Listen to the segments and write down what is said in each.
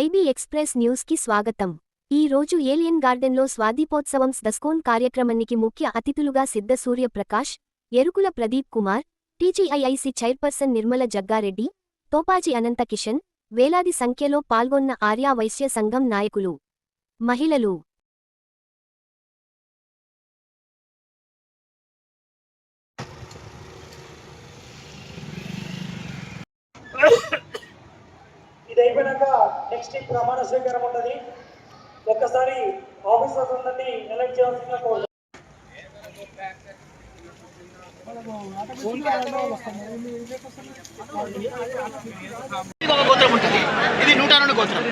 IB express news కి స్వాగతం. ఈ రోజు ఏలియన్ గార్డెన్లో స్వాదీపోత్సవం దస్కోన్ కార్యక్రమానికి ముఖ్య అతిథులుగా సిద్ధ సూర్యప్రకాష్, ఎరుకుల ప్రదీప్ కుమార్, టీజీఐఐసి చైర్పర్సన్ నిర్మల జగ్గారెడ్డి, తోపాజీ అనంత కిషన్, వేలాది సంఖ్యలో పాల్గొన్న ఆర్యా వైశ్య సంఘం నాయకులు, మహిళలు. ఇది అయిపోయాక నెక్స్ట్ ప్రమాణ స్వీకారం ఉంటుంది. ఒక్కసారి ఆఫీసర్స్ అందరినీ ఎలక్ట్ చేయాల్సిన కోరు. గోత్రం ఉంటుంది, ఇది 102 గోత్రం.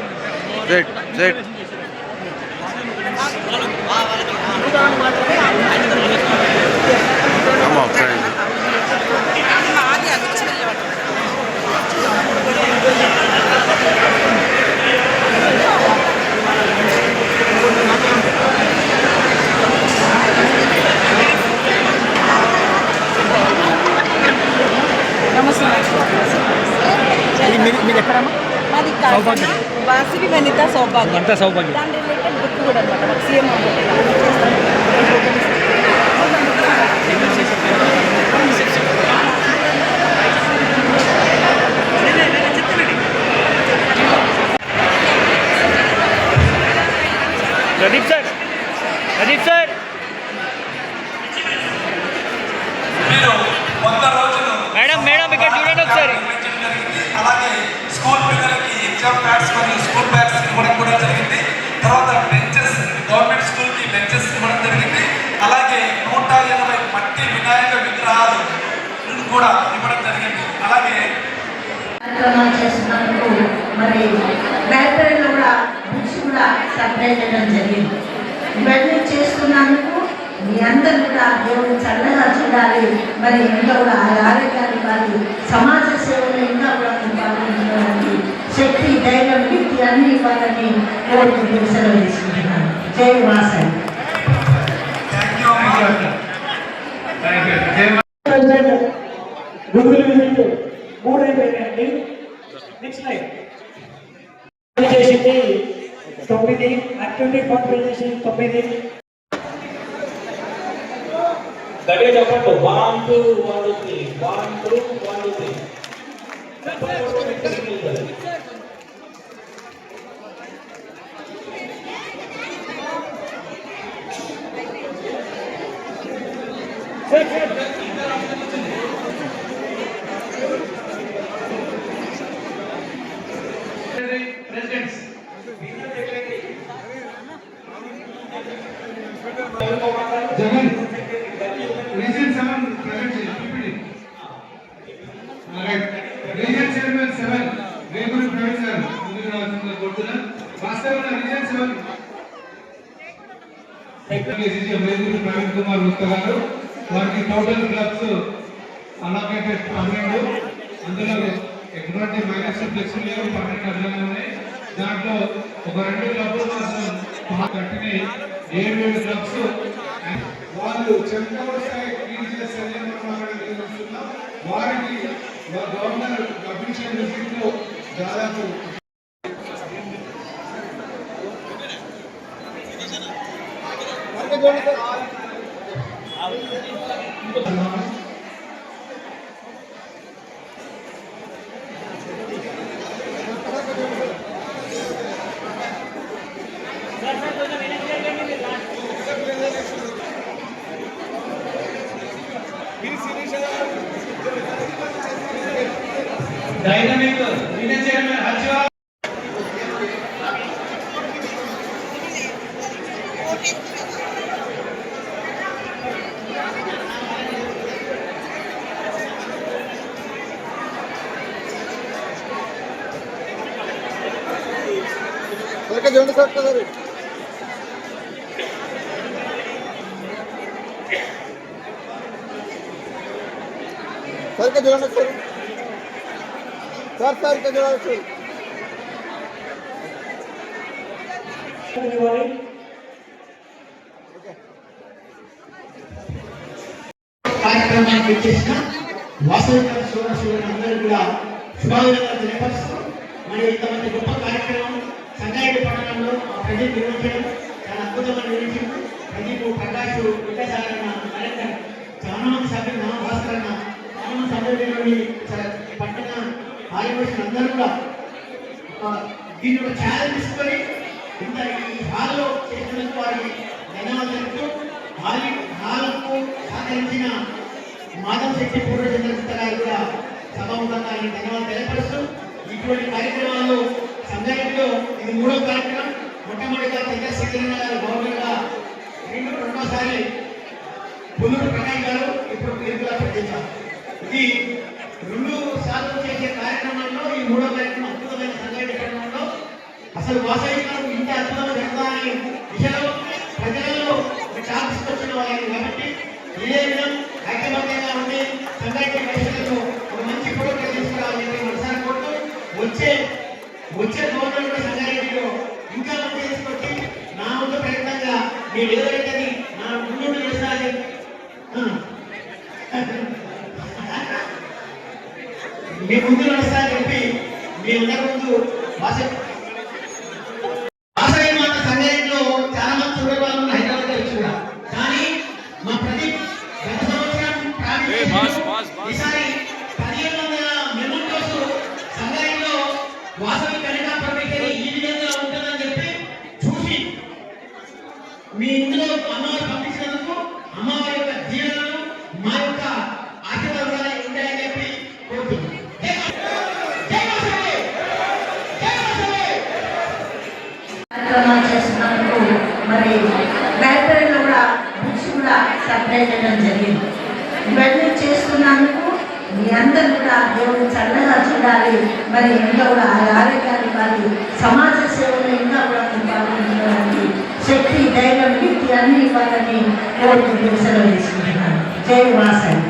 మీరు ఎక్కడమ్మా? మాది వాసివి వనిత సౌభాగ్యం. దాని రిలేటెడ్ బుక్ కూడా అనమాట. సీఎం ప్రదీప్ సార్ మేడం ఇక్కడ చూడండి ఒకసారి. అలాగే స్కూల్ పిల్లలకి ఎగ్జామ్ ప్యాడ్స్ మరియు స్కూల్ బ్యాగ్స్ ఇవ్వడం కూడా జరిగింది. తర్వాత బెంచెస్, గవర్నమెంట్ స్కూల్కి బెంచెస్ ఇవ్వడం జరిగింది. అలాగే 180 మట్టి వినాయక విగ్రహాలు కూడా ఇవ్వడం జరిగింది. అలాగే కార్యక్రమాలు చేస్తున్నందుకు మరి లైబ్రరీలో కూడా బుక్స్ కూడా సప్లై చేయడం జరిగింది. ఇవన్నీ చేస్తున్నందుకు మీ అందరూ కూడా దేవుడు చల్లగా చూడాలి. మరి ఇంకా కూడా ఆరోగ్యాన్ని వారి సమాజ సేవలు ఇంకా కూడా పాల్గొనడానికి శక్తి, ధైర్యం, వ్యక్తి అన్ని ఇవ్వాలని కోరుకుంటూ సెలవు తీసుకుంటున్నాను. జై వాసవి. నెక్స్ట్ లైన్ చేసింది 9, యాక్టివిటీ పార్టిసిపేట్ చేసింది 9. గట్టిగా చెప్పండి. 1 2 1 3 1 2 1 3. Presidents. Jagan, Region 7 private PPD. Alright, Region Chairman 7, Regular Private Sir, Master Region 7. Regular Private Kumar Mustagaru, వారికి టోటల్ క్లబ్స్ అలొకేటెడ్ 12. అందులో ఎటువంటి మైనస్ ఫ్లెక్స్ లేవు, 12 అడ్లనే ఉన్నాయి. దాంట్లో ఒక 2 క్లబ్లు మాత్రం కట్టిన 7 క్లబ్స్. వాళ్ళు చెంతవర్ స్థాయి టీచర్స్ వారికి గవర్నర్ అఫీషియల్ విజిట్లో దాదాపు డైనమిక్ రీజన్ చైర్మన్ హర్ష. చూడండి సార్ కదా సరిగ్గా చూడండి సార్ సరిగ్గా చూడాలి. కార్యక్రమానికి వచ్చేసిన వాసవి సోదరులందరూ కూడా శుభాకాంక్షలు తెలియపరుస్తూ మరి ఇంతమంది గొప్ప కార్యక్రమం సంగారెడ్డి పట్టణంలో ఆ ప్రదీప్ నిర్వహించడం చాలా అద్భుతమైన నిర్వహించారు. ప్రదీప్, ప్రకాష్, వికాసాగర్ అన్న, కలెక్టర్, చాలా మంది సభ్యులు, నా భాస్కర్ అన్న, చాలా మంది సభ్యులు, పట్టణ ఆదివాసులు అందరూ కూడా దీన్ని ఒక ఛాలెంజ్ తీసుకొని ఇంత ఈ హాల్లో చేసినందుకు వారికి ధన్యవాదాలు చెప్తూ హాలకు సహకరించిన మాధవ్ శెట్టి పూర్వచంద్రగుప్త గారు కూడా సభాముఖంగా ఆయన ధన్యవాదాలు తెలియపరుస్తూ ఇటువంటి కార్యక్రమాల్లో సంగారెడ్డిలో ఇది 3వ కార్యక్రమం. మొట్టమొదటిగా చంద్రశేఖరన్న గారు గవర్నర్గా రెండోసారి పుల్లూరు ప్రకాష్ గారు ఇప్పుడు ఎరుకుల ప్రతిష్ట. ఇది 2 సార్లు చేసే కార్యక్రమంలో ఈ 3వ కార్యక్రమం అద్భుతమైన సంగారెడ్డి పట్టణంలో అసలు వాసవికాలు ఇంత అద్భుతంగా జరుగుతాయని దిశలో ప్రజలలో తీసుకొచ్చిన వాళ్ళు కాబట్టి ఇదే విధంగా ఐక్యమత్యంగా ఉండి సంగారెడ్డి ప్రజలకు ఒక మంచి ఫోటో తీసుకురావాలని మనసారి కోరుతూ వచ్చే గవర్నమెంట్ సంగారెడ్డిలో ఇంకా మంచి తీసుకొచ్చి నా ముందు ప్రయత్నంగా మీరు ఏదైతే నా ముందు చేస్తారని మీ ముందు నడుస్తారని చెప్పి మీ అందరి ముందు వాసవి మాత సంగారెడ్డిలో చాలా మంది చూడేవాళ్ళు హైదరాబాద్ వచ్చి కూడా, కానీ మా ప్రదీప్ గత సంవత్సరం ఈసారి 1500 మెమోటోస్ సంగారెడ్డిలో వాసవి కనికా ప్రవేశం ఈ విధంగా ఉంటుందని చెప్పి చూసి మీ ఇందులో అమ్మవారు పంపించినందుకు అమ్మవారి యొక్క దీవెనలు మా యొక్క ఆశీర్వాదాలు ఉంటాయని చెప్పి కోరుతున్నాను. కార్యక్రమాలు చేస్తున్నందుకు మరి లైబ్రరీలో కూడా బుక్స్ కూడా సప్లై చేయడం జరిగింది. ఇవన్నీ చేస్తున్నందుకు మీ అందరూ కూడా దేవుడు చల్లగా చూడాలి. మరి ఇంకా కూడా ఆరోగ్యాన్ని వారి సమాజ సేవలో ఇంకా కూడా పాల్గొనడానికి శక్తి, ధైర్యం, కీర్తి అన్ని ఇవ్వాలని కోరుకుంటూ సెలవు తీసుకుంటున్నాను. జై వాసవి.